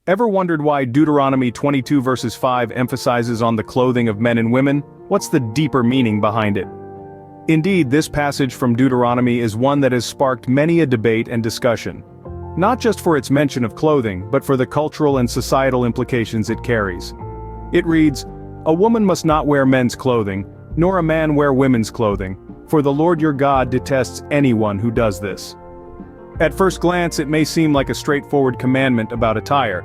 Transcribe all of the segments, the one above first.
Ever wondered why Deuteronomy 22 verses 5 emphasizes on the clothing of men and women? What's the deeper meaning behind it? Indeed, this passage from Deuteronomy is one that has sparked many a debate and discussion. Not just for its mention of clothing, but for the cultural and societal implications it carries. It reads, "A woman must not wear men's clothing, nor a man wear women's clothing, for the Lord your God detests anyone who does this." At first glance, it may seem like a straightforward commandment about attire,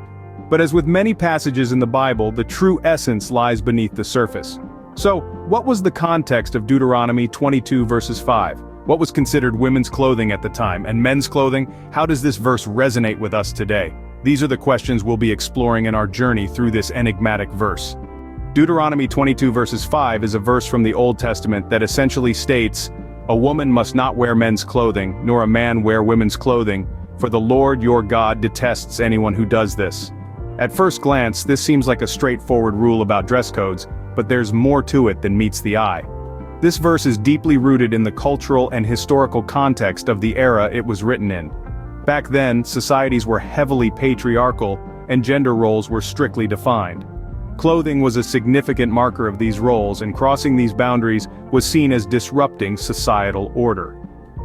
but as with many passages in the Bible, the true essence lies beneath the surface. So, what was the context of Deuteronomy 22 verses 5? What was considered women's clothing at the time, and men's clothing? How does this verse resonate with us today? These are the questions we'll be exploring in our journey through this enigmatic verse. Deuteronomy 22 verses 5 is a verse from the Old Testament that essentially states, "A woman must not wear men's clothing, nor a man wear women's clothing, for the Lord your God detests anyone who does this." At first glance, this seems like a straightforward rule about dress codes, but there's more to it than meets the eye. This verse is deeply rooted in the cultural and historical context of the era it was written in. Back then, societies were heavily patriarchal, and gender roles were strictly defined. Clothing was a significant marker of these roles, and crossing these boundaries was seen as disrupting societal order.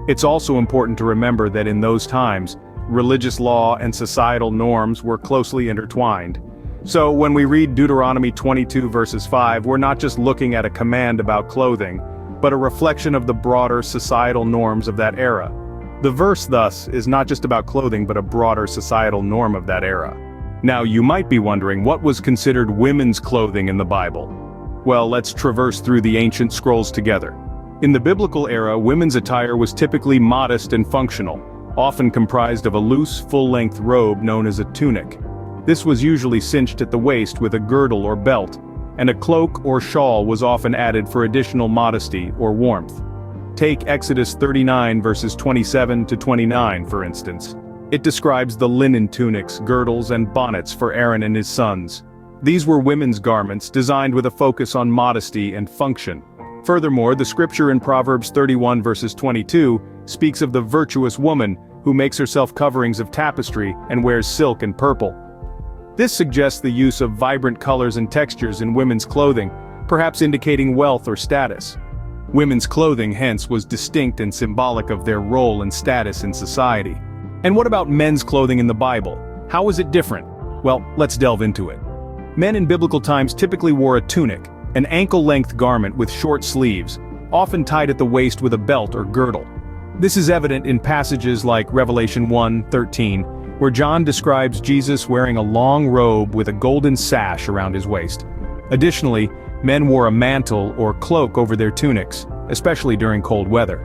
It's also important to remember that in those times, religious law and societal norms were closely intertwined. So when we read Deuteronomy 22 verses 5, we're not just looking at a command about clothing, but a reflection of the broader societal norms of that era. The verse, thus, is not just about clothing but a broader societal norm of that era. Now you might be wondering what was considered women's clothing in the Bible. Well, let's traverse through the ancient scrolls together. In the biblical era, women's attire was typically modest and functional, often comprised of a loose, full-length robe known as a tunic. This was usually cinched at the waist with a girdle or belt, and a cloak or shawl was often added for additional modesty or warmth. Take Exodus 39 verses 27 to 29, for instance. It describes the linen tunics, girdles, and bonnets for Aaron and his sons. These were women's garments designed with a focus on modesty and function. Furthermore, the scripture in Proverbs 31 verses 22 speaks of the virtuous woman who makes herself coverings of tapestry and wears silk and purple. This suggests the use of vibrant colors and textures in women's clothing, perhaps indicating wealth or status. Women's clothing, hence, was distinct and symbolic of their role and status in society. And what about men's clothing in the Bible? How is it different? Well, let's delve into it. Men in biblical times typically wore a tunic, an ankle-length garment with short sleeves, often tied at the waist with a belt or girdle. This is evident in passages like Revelation 1:13, where John describes Jesus wearing a long robe with a golden sash around his waist. Additionally, men wore a mantle or cloak over their tunics, especially during cold weather.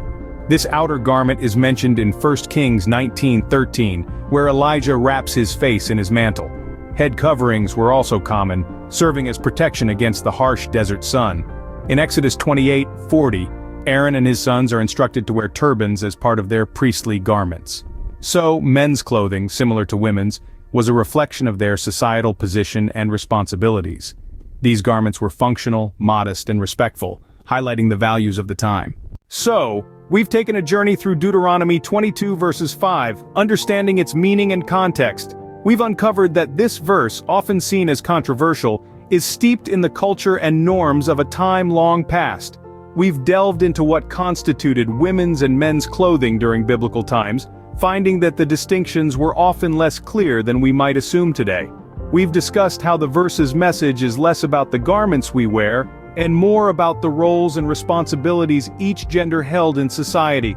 This outer garment is mentioned in 1 Kings 19:13, where Elijah wraps his face in his mantle. Head coverings were also common, serving as protection against the harsh desert sun. In Exodus 28:40, Aaron and his sons are instructed to wear turbans as part of their priestly garments. So, men's clothing, similar to women's, was a reflection of their societal position and responsibilities. These garments were functional, modest, and respectful, highlighting the values of the time. So, we've taken a journey through Deuteronomy 22 verses 5, understanding its meaning and context. We've uncovered that this verse, often seen as controversial, is steeped in the culture and norms of a time long past. We've delved into what constituted women's and men's clothing during biblical times, finding that the distinctions were often less clear than we might assume today. We've discussed how the verse's message is less about the garments we wear, and more about the roles and responsibilities each gender held in society.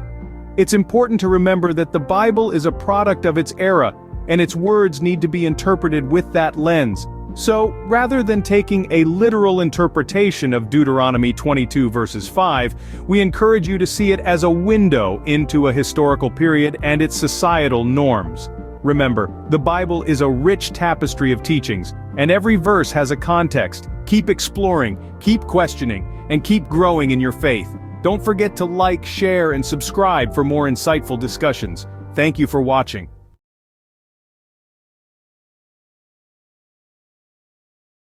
It's important to remember that the Bible is a product of its era, and its words need to be interpreted with that lens. So, rather than taking a literal interpretation of Deuteronomy 22 verses 5, we encourage you to see it as a window into a historical period and its societal norms. Remember, the Bible is a rich tapestry of teachings, and every verse has a context. Keep exploring, keep questioning, and keep growing in your faith. Don't forget to like, share, and subscribe for more insightful discussions. Thank you for watching.